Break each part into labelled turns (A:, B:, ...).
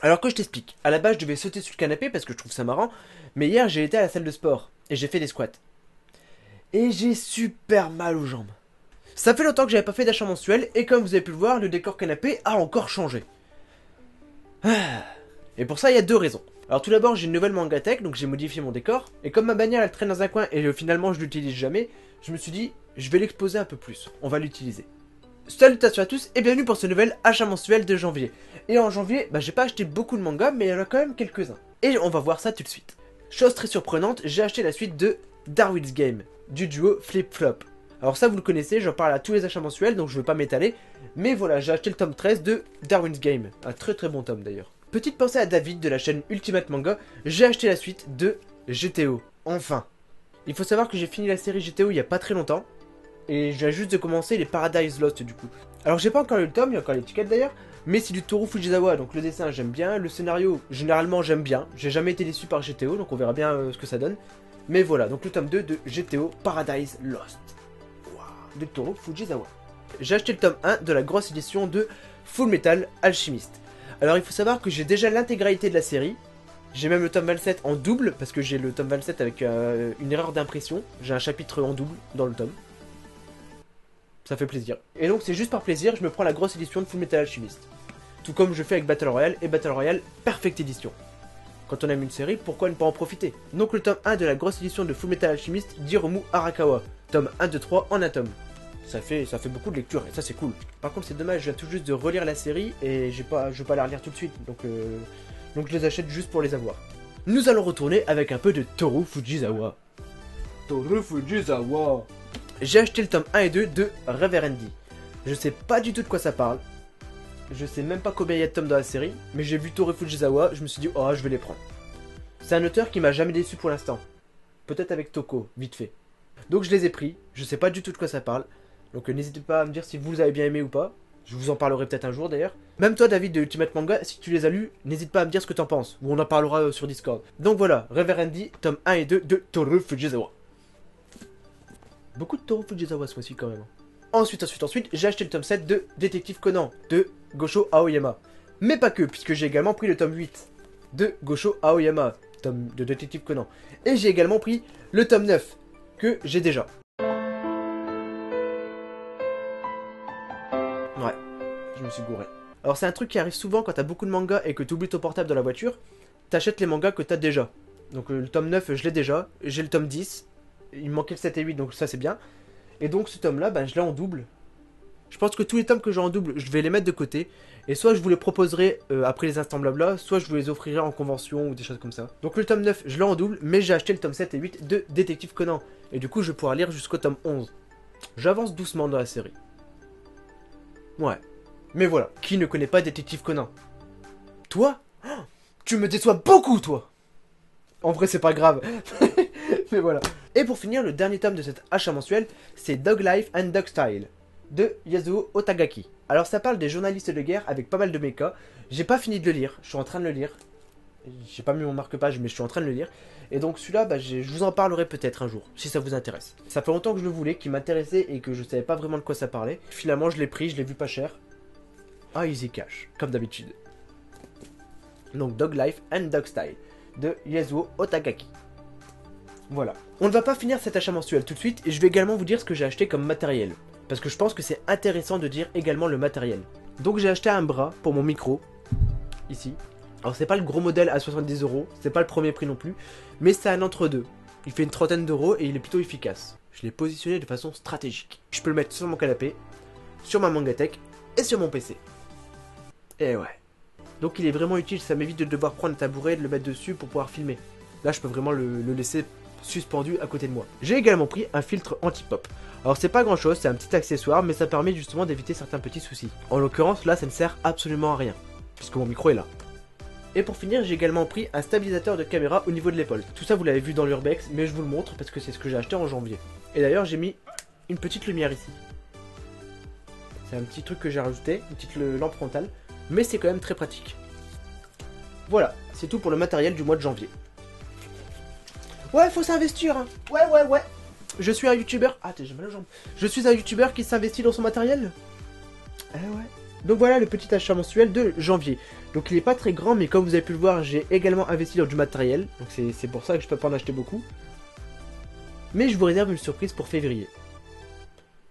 A: Alors que je t'explique, à la base je devais sauter sur le canapé parce que je trouve ça marrant, mais hier j'ai été à la salle de sport et j'ai fait des squats. Et j'ai super mal aux jambes. Ça fait longtemps que j'avais pas fait d'achat mensuel et comme vous avez pu le voir, le décor canapé a encore changé. Et pour ça, il y a deux raisons. Alors tout d'abord, j'ai une nouvelle Mangatech, donc j'ai modifié mon décor. Et comme ma bannière elle traîne dans un coin et finalement je l'utilise jamais, je me suis dit, je vais l'exposer un peu plus. On va l'utiliser. Salutations à tous et bienvenue pour ce nouvel achat mensuel de janvier. Et en janvier, j'ai pas acheté beaucoup de mangas, mais il y en a quand même quelques-uns. Et on va voir ça tout de suite. Chose très surprenante, j'ai acheté la suite de Darwin's Game, du duo Flip Flop. Alors ça vous le connaissez, j'en parle à tous les achats mensuels, donc je vais pas m'étaler. Mais voilà, j'ai acheté le tome 13 de Darwin's Game, un très très bon tome d'ailleurs. Petite pensée à David de la chaîne Ultimate Manga, j'ai acheté la suite de GTO, enfin. Il faut savoir que j'ai fini la série GTO il y a pas très longtemps, et je viens juste de commencer les Paradise Lost du coup. Alors j'ai pas encore lu le tome, il y a encore l'étiquette d'ailleurs, mais c'est du Toru Fujisawa, donc le dessin j'aime bien, le scénario généralement j'aime bien, j'ai jamais été déçu par GTO, donc on verra bien ce que ça donne. Mais voilà, donc le tome 2 de GTO Paradise Lost. Wow, de Toru Fujisawa. J'ai acheté le tome 1 de la grosse édition de Full Metal Alchemist. Alors il faut savoir que j'ai déjà l'intégralité de la série. J'ai même le tome 27 en double, parce que j'ai le tome 27 avec une erreur d'impression. J'ai un chapitre en double dans le tome. Ça fait plaisir. Et donc c'est juste par plaisir, je me prends la grosse édition de Full Metal Alchemist. Tout comme je fais avec Battle Royale et Battle Royale Perfect Edition. Quand on aime une série, pourquoi ne pas en profiter? Donc le tome 1 de la grosse édition de Full Metal Alchemist d'Hiromu Arakawa. Tome 1, 2, 3 en un tome. Ça fait beaucoup de lecture et ça c'est cool. Par contre c'est dommage, je viens tout juste de relire la série et je vais pas la relire tout de suite. Donc je les achète juste pour les avoir. Nous allons retourner avec un peu de Toru Fujisawa. Toru Fujisawa. J'ai acheté le tome 1 et 2 de Reverendi. Je sais pas du tout de quoi ça parle. Je sais même pas combien il y a de tomes dans la série, mais j'ai vu Toru Fujisawa, je me suis dit oh je vais les prendre. C'est un auteur qui m'a jamais déçu pour l'instant. Peut-être avec Toko, vite fait. Donc je les ai pris, je sais pas du tout de quoi ça parle. Donc n'hésitez pas à me dire si vous avez bien aimé ou pas. Je vous en parlerai peut-être un jour d'ailleurs. Même toi David de Ultimate Manga, si tu les as lus, n'hésite pas à me dire ce que t'en penses. Ou on en parlera sur Discord. Donc voilà, Reverendi, tome 1 et 2 de Toru Fujisawa. Beaucoup de Toru Fujisawa ce mois-ci quand même. Ensuite, j'ai acheté le tome 7 de Détective Conan de Gosho Aoyama. Mais pas que, puisque j'ai également pris le tome 8 de Gosho Aoyama, tome de Détective Conan. Et j'ai également pris le tome 9, que j'ai déjà. Ouais, je me suis gouré. Alors c'est un truc qui arrive souvent quand t'as beaucoup de mangas et que t'oublies ton portable dans la voiture, t'achètes les mangas que t'as déjà. Donc le tome 9 je l'ai déjà, j'ai le tome 10, il me manquait le 7 et 8 donc ça c'est bien. Et donc ce tome là, je l'ai en double. Je pense que tous les tomes que j'ai en double, je vais les mettre de côté. Et soit je vous les proposerai après les instants blabla, soit je vous les offrirai en convention ou des choses comme ça. Donc le tome 9, je l'ai en double, mais j'ai acheté le tome 7 et 8 de Détective Conan. Et du coup je vais pouvoir lire jusqu'au tome 11. J'avance doucement dans la série. Ouais. Mais voilà, qui ne connaît pas Détective Conan? Toi? Oh, tu me déçois beaucoup, toi. En vrai, c'est pas grave. Mais voilà. Et pour finir, le dernier tome de cet achat mensuel, c'est Dog Life and Dog Style de Yasuo Otagaki. Alors ça parle des journalistes de guerre avec pas mal de mechas. J'ai pas fini de le lire, je suis en train de le lire. J'ai pas mis mon marque-page, mais je suis en train de le lire. Et donc celui-là, je vous en parlerai peut-être un jour, si ça vous intéresse. Ça fait longtemps que je le voulais, qu'il m'intéressait et que je savais pas vraiment de quoi ça parlait. Finalement, je l'ai pris, je l'ai vu pas cher. Ah, Easy Cash, comme d'habitude. Donc Dog Life and Dog Style de Yasuo Otagaki. Voilà. On ne va pas finir cet achat mensuel tout de suite et je vais également vous dire ce que j'ai acheté comme matériel. Parce que je pense que c'est intéressant de dire également le matériel. Donc j'ai acheté un bras pour mon micro, ici. Alors c'est pas le gros modèle à 70 €, c'est pas le premier prix non plus, mais c'est un entre-deux. Il fait une trentaine d'euros et il est plutôt efficace. Je l'ai positionné de façon stratégique. Je peux le mettre sur mon canapé, sur ma Mangatech et sur mon PC. Et ouais. Donc il est vraiment utile, ça m'évite de devoir prendre un tabouret et de le mettre dessus pour pouvoir filmer. Là je peux vraiment le laisser suspendu à côté de moi. J'ai également pris un filtre anti-pop. Alors c'est pas grand chose, c'est un petit accessoire, mais ça permet justement d'éviter certains petits soucis. En l'occurrence là ça ne sert absolument à rien, puisque mon micro est là. Et pour finir j'ai également pris un stabilisateur de caméra au niveau de l'épaule. Tout ça vous l'avez vu dans l'Urbex, mais je vous le montre parce que c'est ce que j'ai acheté en janvier. Et d'ailleurs j'ai mis une petite lumière ici. C'est un petit truc que j'ai rajouté, une petite lampe frontale, mais c'est quand même très pratique. Voilà, c'est tout pour le matériel du mois de janvier. Ouais, faut s'investir, hein. Ouais. Je suis un youtubeur. Ah, j'ai mal aux jambes. Je suis un youtubeur qui s'investit dans son matériel. Eh ouais. Donc voilà le petit achat mensuel de janvier. Donc il est pas très grand, mais comme vous avez pu le voir, j'ai également investi dans du matériel. Donc c'est pour ça que je peux pas en acheter beaucoup. Mais je vous réserve une surprise pour février.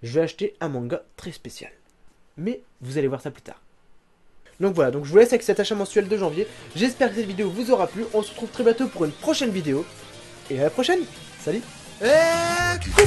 A: Je vais acheter un manga très spécial. Mais vous allez voir ça plus tard. Donc voilà, donc je vous laisse avec cet achat mensuel de janvier. J'espère que cette vidéo vous aura plu. On se retrouve très bientôt pour une prochaine vidéo. Et à la prochaine. Salut. Et coupé.